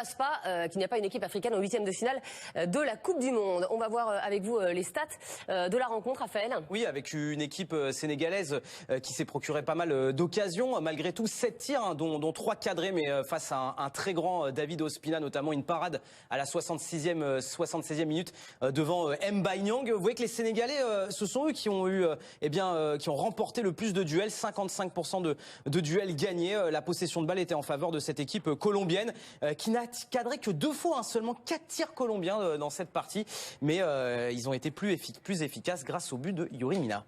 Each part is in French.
passe pas, qu'il n'y a pas une équipe africaine en huitième de finale de la Coupe du Monde. On va voir avec vous les stats de la rencontre, Raphaël. Oui, avec une équipe sénégalaise qui s'est procuré pas mal d'occasions. Malgré tout, 7 tirs, hein, dont 3 cadrés, mais face à un très grand David Ospina, notamment une parade à la 76e minute devant Mbaye Niang. Vous voyez que les Sénégalais, ce sont eux qui ont eu, qui ont remporté le plus de duels, 55% de duels gagnés. La possession de balle était en faveur de cette équipe colombienne qui n'a cadré que 2 fois, hein, seulement 4 tirs colombiens dans cette partie, mais ils ont été plus efficaces grâce au but de Yuri Mina.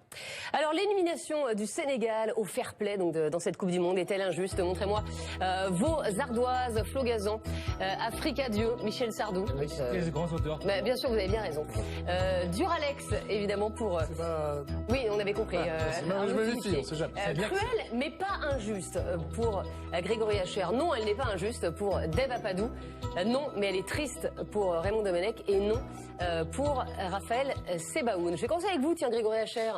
Alors l'élimination du Sénégal au fair play donc dans cette Coupe du Monde est-elle injuste? Montrez-moi vos ardoises, Flo Gazan, Africa Dieu, Michel Sardou. Les grands auteurs. Bien sûr, vous avez bien raison. Duralex, évidemment, pour... Oui, on avait compris. Je me méfie, on sait jamais. Cruel, mais pas injuste pour Grégory Hacher. Non, elle n'est pas injuste pour Dave Apadou. Non, mais elle est triste pour Raymond Domenech. Et non pour Raphaël Sebaoun. Je vais commencer avec vous, tiens, Grégory Hacher.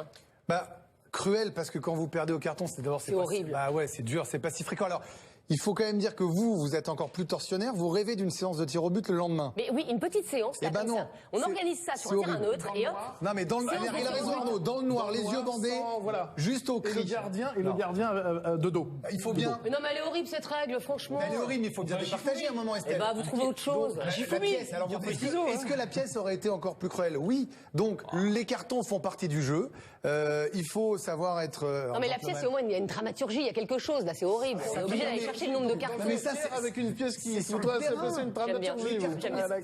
Cruel, parce que quand vous perdez au carton, c'est horrible. Ouais, c'est dur, c'est pas si fréquent. Alors, il faut quand même dire que vous êtes encore plus tortionnaire, vous rêvez d'une séance de tir au but le lendemain. Mais oui, une petite séance. Eh ben non. Ça. On organise ça sur un terrain neutre et hop. Non mais dans le noir, il a raison Arnaud, dans le noir, les yeux bandés, voilà. Juste au Et le gardien, de dos. Il faut bien. Mais non mais elle est horrible cette règle, franchement. Elle est horrible, mais il faut bien départager à un moment, Estelle. Vous trouvez autre chose. La pièce, alors est-ce que la pièce aurait été encore plus cruelle? Oui. Donc les cartons font partie du jeu. Il faut savoir être. Non mais la pièce, au moins il y a une dramaturgie, il y a quelque chose là, c'est horrible. On est obligé d'aller chercher le nombre de cartons. Mais ça, c'est avec une pièce qui sur le terrain. C'est une dramaturgie.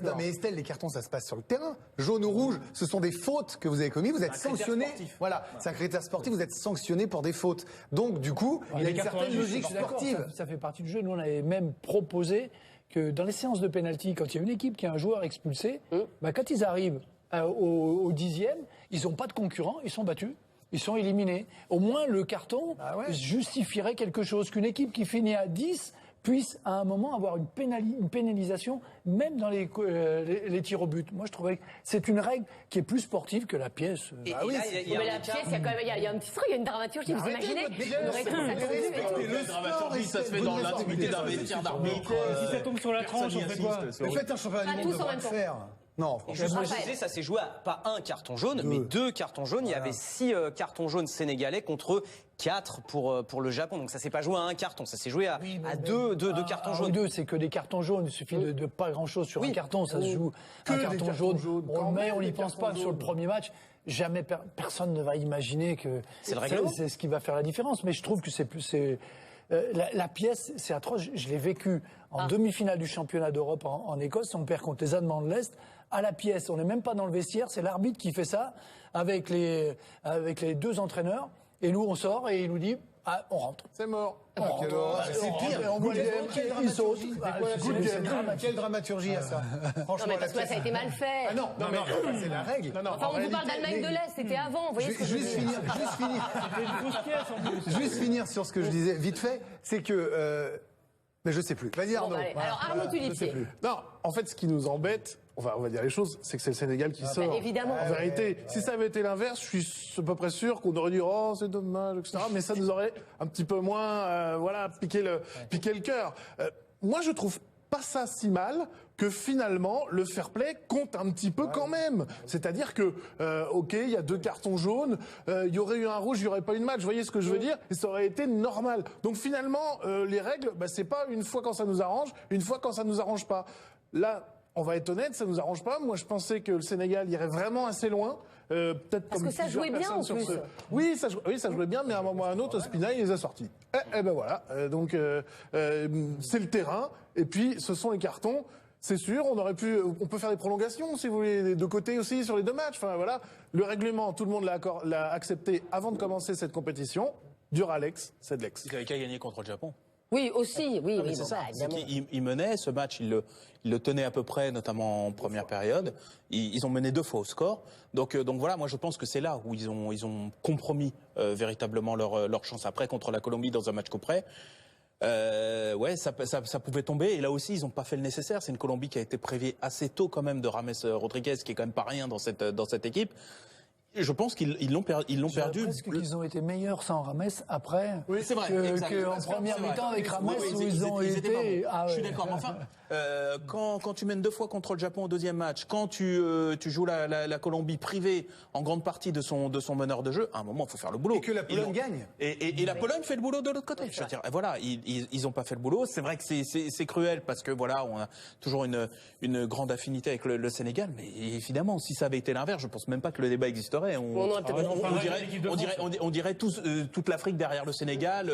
Non mais Estelle, les cartons, ça se passe sur le terrain. Jaune ou rouge, ce sont des fautes que vous avez commises. Vous êtes sanctionné. Voilà, c'est un critère sportif. Vous êtes sanctionné pour des fautes. Donc du coup, il y a une certaine logique sportive. Ça fait partie du jeu. Nous, on avait même proposé que dans les séances de pénalty, quand il y a une équipe qui a un joueur expulsé, quand ils arrivent au 10e, ils n'ont pas de concurrent, ils sont battus. Ils sont éliminés. Au moins, le carton justifierait quelque chose. Qu'une équipe qui finit à 10 puisse, à un moment, avoir une pénalisation, même dans les tirs au but. Moi, je trouvais que c'est une règle qui est plus sportive que la pièce. Mais la pièce, il y a quand même, il y a un petit truc, il y a une dramaturgie. Vous imaginez? Le dramaturgie, ça se fait dans l'intimité d'un vestiaire d'arbitre. Si ça tombe sur la tranche, on fait quoi? Faites un championnat du monde de faire. Non, franchement, ça s'est joué à pas un carton jaune, mais 2 cartons jaunes. Il y avait 6 cartons jaunes sénégalais contre 4 pour le Japon. Donc ça s'est pas joué à un carton, ça s'est joué à 2 cartons jaunes. 2, c'est que des cartons jaunes. Il suffit de pas grand-chose sur un carton. Ça se joue un carton jaune. On n'y pense pas sur le premier match. Jamais personne ne va imaginer que c'est ce qui va faire la différence. Mais je trouve que la pièce, c'est atroce. Je l'ai vécu en demi-finale du championnat d'Europe en Écosse. On perd contre les Allemands de l'Est. À la pièce, on n'est même pas dans le vestiaire. C'est l'arbitre qui fait ça avec les 2 entraîneurs. Et nous, on sort et il nous dit on rentre. C'est mort. C'est pire. Quelle dramaturgie à ça. Non mais parce que là, ça a été mal fait. Non, c'est la règle. Enfin, on vous parle d'Allemagne de l'Est, c'était avant. Vous voyez ce que je veux dire. Juste finir sur ce que je disais vite fait, c'est que mais je sais plus. Vas-y Arnaud. Alors Arnaud Tulipier. Non, en fait, ce qui nous embête, on va dire les choses, c'est que c'est le Sénégal qui sort. Évidemment. En vérité, si ça avait été l'inverse, je suis à peu près sûr qu'on aurait dit oh c'est dommage, etc. Mais ça nous aurait un petit peu moins, piqué le cœur. Moi, je trouve pas ça si mal que finalement le fair play compte un petit peu quand même. C'est-à-dire que il y a 2 cartons jaunes, il y aurait eu un rouge, il y aurait pas eu de match. Vous voyez ce que je veux dire? Et ça aurait été normal. Donc finalement, les règles, c'est pas une fois quand ça nous arrange, une fois quand ça nous arrange pas. Là, on va être honnête, ça nous arrange pas. Moi, je pensais que le Sénégal irait vraiment assez loin. Peut-être parce que ça jouait bien en plus. Oui, ça jouait bien, mais à un moment ou à un autre, Ospina, il les a sortis. Ben voilà. Donc, c'est le terrain. Et puis, ce sont les cartons. C'est sûr, on peut faire des prolongations, si vous voulez, des 2 côtés aussi, sur les 2 matchs. Enfin, voilà. Le règlement, tout le monde l'a accepté avant de commencer cette compétition. Duralex, c'est de l'ex. Ils avaient qu'à gagner contre le Japon. Oui, aussi, oui. C'est ça. Ils menaient ce match, ils le tenaient à peu près, notamment en première période. Ils ont mené 2 fois au score. Donc voilà, moi je pense que c'est là où ils ont compromis véritablement leur chance après contre la Colombie dans un match coup près. Ça pouvait tomber. Et là aussi, ils n'ont pas fait le nécessaire. C'est une Colombie qui a été prévue assez tôt quand même de James Rodriguez, qui est quand même pas rien dans cette équipe. Je pense qu'ils l'ont perdu. Presque qu'ils ont été meilleurs sans Rames après c'est vrai, qu'en première mi-temps avec Rames où ils ont été. Je suis d'accord. Enfin, quand tu mènes 2 fois contre le Japon au deuxième match, quand tu joues la Colombie privée en grande partie de son meneur de jeu, à un moment il faut faire le boulot. Et que la Pologne gagne. Et la Pologne fait le boulot de l'autre côté. Je veux dire, voilà, ils ont pas fait le boulot. C'est vrai que c'est cruel parce que voilà, on a toujours une grande affinité avec le Sénégal, mais évidemment, si ça avait été l'inverse, je pense même pas que le débat existerait. On dirait tous, toute l'Afrique derrière le Sénégal,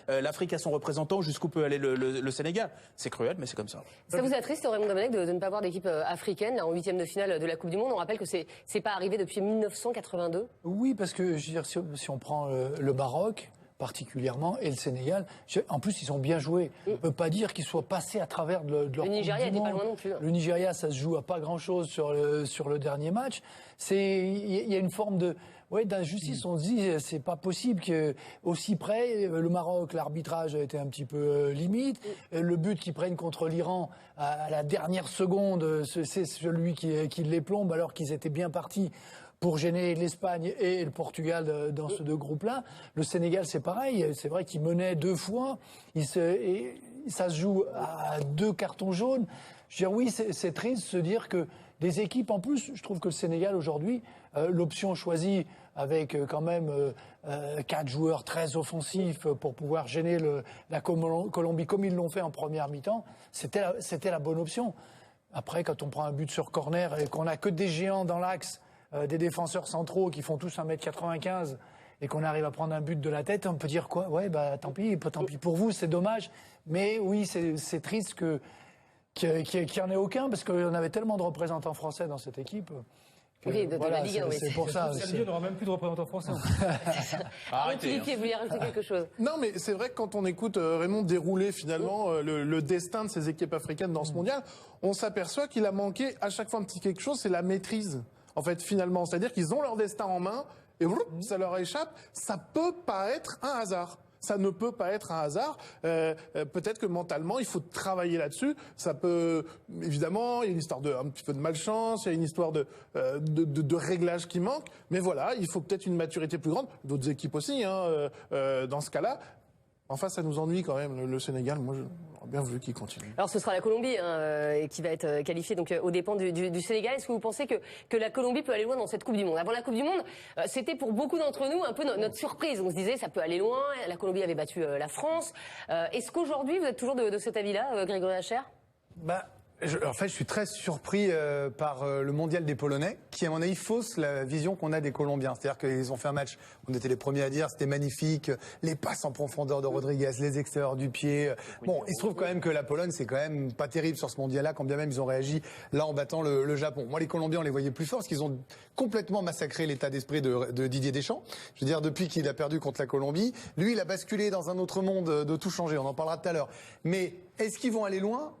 l'Afrique a son représentant, jusqu'où peut aller le Sénégal. C'est cruel, mais c'est comme ça. Ça vous attriste, Raymond Domenech, de ne pas avoir d'équipe africaine là, en 8e de finale de la Coupe du Monde? On rappelle que c'est pas arrivé depuis 1982. Oui, parce que je veux dire, si on prend le Maroc particulièrement et le Sénégal, en plus ils ont bien joué. On peut pas dire qu'ils soient passés à travers de leur. Le Nigeria n'était pas loin non plus. Le Nigeria, ça se joue à pas grand-chose sur le dernier match. Il y a une forme d'injustice. On se dit c'est pas possible que aussi près le Maroc, l'arbitrage a été un petit peu limite. Le but qu'ils prennent contre l'Iran à la dernière seconde, c'est celui qui les plombe alors qu'ils étaient bien partis pour gêner l'Espagne et le Portugal dans ce 2 groupes-là. Le Sénégal, c'est pareil. C'est vrai qu'il menait 2 fois. Ça se joue à 2 cartons jaunes. Je veux dire, oui, c'est triste de se dire que des équipes, en plus, je trouve que le Sénégal, aujourd'hui, l'option choisie avec quand même 4 joueurs très offensifs pour pouvoir gêner la Colombie comme ils l'ont fait en première mi-temps, c'était la bonne option. Après, quand on prend un but sur corner et qu'on n'a que des géants dans l'axe, des défenseurs centraux qui font tous 1m95 et qu'on arrive à prendre un but de la tête, on peut dire quoi? Ouais, tant pis pour vous, c'est dommage. Mais oui, c'est triste qu'il n'y en ait aucun parce qu'on avait tellement de représentants français dans cette équipe. Oui, de la Ligue 1, oui. C'est pour ça. La Ligue 1 n'aura même plus de représentants français. Arrêtez. Vous vouliez rajouter quelque chose? Non, mais c'est vrai que quand on écoute Raymond dérouler finalement le destin de ces équipes africaines dans ce mondial, on s'aperçoit qu'il a manqué à chaque fois un petit quelque chose, c'est la maîtrise. En fait, finalement, c'est-à-dire qu'ils ont leur destin en main et ça leur échappe. Ça peut pas être un hasard. Ça ne peut pas être un hasard. Peut-être que mentalement, il faut travailler là-dessus. Ça peut, évidemment, il y a une histoire un petit peu de malchance, il y a une histoire de réglage qui manque. Mais voilà, il faut peut-être une maturité plus grande. D'autres équipes aussi, dans ce cas-là. Enfin, ça nous ennuie quand même, le Sénégal. Moi, j'aurais bien voulu qu'il continue. Alors, ce sera la Colombie qui va être qualifiée donc aux dépens du Sénégal. Est-ce que vous pensez que la Colombie peut aller loin dans cette Coupe du Monde? Avant la Coupe du Monde, c'était pour beaucoup d'entre nous un peu notre surprise. On se disait, ça peut aller loin. La Colombie avait battu la France. Est-ce qu'aujourd'hui, vous êtes toujours de cet avis-là, Grégory Hacher? En fait, je suis très surpris par le mondial des Polonais, qui, à mon avis, fausse la vision qu'on a des Colombiens. C'est-à-dire qu'ils ont fait un match, on était les premiers à dire, c'était magnifique, les passes en profondeur de Rodriguez, les extérieurs du pied. Bon, il se trouve quand même que la Pologne, c'est quand même pas terrible sur ce mondial-là, quand bien même ils ont réagi là en battant le Japon. Moi, les Colombiens, on les voyait plus forts, parce qu'ils ont complètement massacré l'état d'esprit de Didier Deschamps. Je veux dire, depuis qu'il a perdu contre la Colombie, lui, il a basculé dans un autre monde de tout changer. On en parlera tout à l'heure. Mais est-ce qu'ils vont aller loin?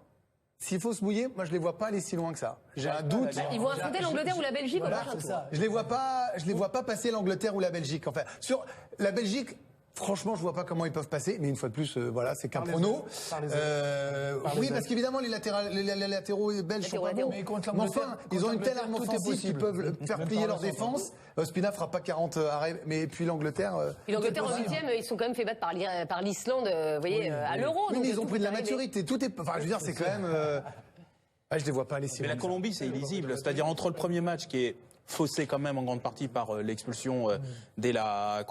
S'il faut se mouiller, moi je les vois pas aller si loin que ça. J'ai un doute. Ils vont affronter l'Angleterre ou la Belgique au prochain tour. Je les vois pas passer l'Angleterre ou la Belgique. Enfin, sur la Belgique, franchement, je vois pas comment ils peuvent passer. Mais une fois de plus, voilà, c'est qu'un prono. Oui, parce qu'évidemment les latéraux belges sont pas bons. Mais enfin, ils ont une telle arme offensive qu'ils peuvent faire plier leur défense. Ospina fera pas 40 arrêts. Mais puis l'Angleterre. L'Angleterre en 8e, ils sont quand même fait battre par l'Islande, vous voyez, à l'Euro. Oui, mais ils ont pris de la maturité. Tout est. Enfin, je veux dire, c'est quand même. Je les vois pas aller si loin. Mais la Colombie, c'est illisible. C'est-à-dire entre le premier match qui est faussé quand même en grande partie par l'expulsion dès la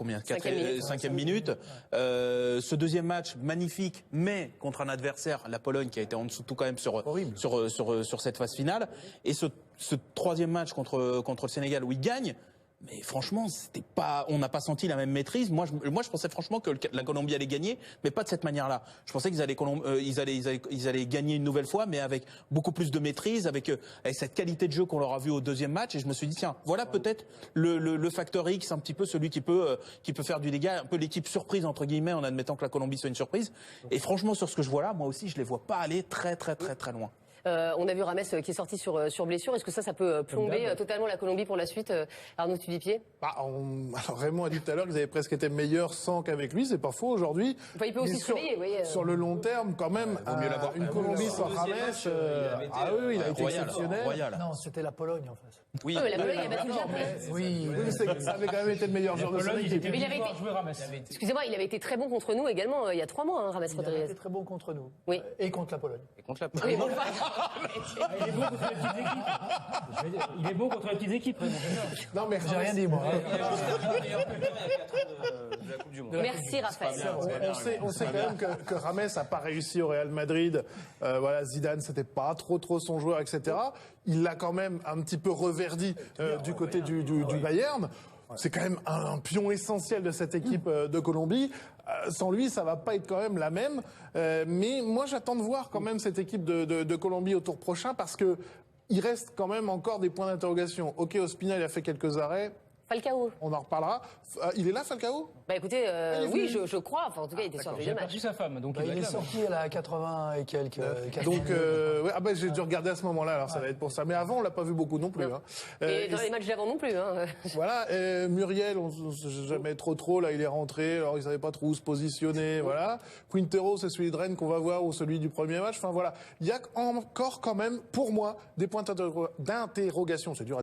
cinquième minute. Ce deuxième match magnifique, mais contre un adversaire, la Pologne, qui a été en dessous de tout quand même sur cette phase finale. Et ce troisième match contre le Sénégal où il gagne. Mais franchement, on n'a pas senti la même maîtrise. Moi, je pensais franchement que la Colombie allait gagner, mais pas de cette manière-là. Je pensais qu'ils allaient gagner une nouvelle fois, mais avec beaucoup plus de maîtrise, avec cette qualité de jeu qu'on leur a vu au deuxième match. Et je me suis dit, tiens, voilà peut-être le facteur X, un petit peu celui qui peut faire du dégât, un peu l'équipe surprise entre guillemets, en admettant que la Colombie soit une surprise. Et franchement, sur ce que je vois là, moi aussi, je les vois pas aller très très très très loin. On a vu Rames qui est sorti sur blessure. Est-ce que ça peut plomber totalement la Colombie pour la suite, Arnaud Tudipier? Alors Raymond a dit tout à l'heure qu'ils avaient presque été meilleurs sans qu'avec lui, c'est pas faux aujourd'hui. Enfin, il peut aussi se réveiller, oui. Sur le long terme, quand même, une Colombie sans Rames, il a été exceptionnel. Non, c'était la Pologne en face. Oui, mais la Pologne a battu le Japon. Oui, Ça avait quand même été le meilleur joueur de son équipe. Mais il avait été... Excusez-moi, il avait été très bon contre nous également il y a 3 mois, Rames il a Rodriguez. été très bon contre nous. Oui. Et contre la Pologne. Et contre la Oui, bon, Il est bon contre les petites équipes. Il est bon contre les petites équipes. Non, mais J'ai rien dit, moi. de la Coupe du Monde. merci Raphaël. on sait quand même que Rames n'a pas réussi au Real Madrid. Voilà, Zidane, c'était pas trop son joueur, etc. Il l'a quand même un petit peu reverdi du côté du Bayern. C'est quand même un pion essentiel de cette équipe de Colombie. Sans lui, ça va pas être quand même la même. Mais moi, j'attends de voir quand même cette équipe de Colombie au tour prochain parce que il reste quand même encore des points d'interrogation. Ok, Ospina, il a fait quelques arrêts. Falcao. On en reparlera. Il est là, Falcao? Bah écoutez, oui, je crois. Enfin, en tout cas, il était sur le J'ai match. perdu sa femme, donc Il est sorti à la 80 et quelques. Donc, j'ai dû regarder à ce moment-là, alors ça va être pour ça. Mais avant, on l'a pas vu beaucoup non plus. Hein. Et dans les matchs d'avant non plus. Hein. Voilà, Muriel, on ne sait jamais trop, là il est rentré, alors il savait pas trop où se positionner, voilà. Quintero, c'est celui de Rennes qu'on va voir, ou celui du premier match, enfin voilà. Il y a encore quand même, pour moi, des points d'interrogation, c'est dur à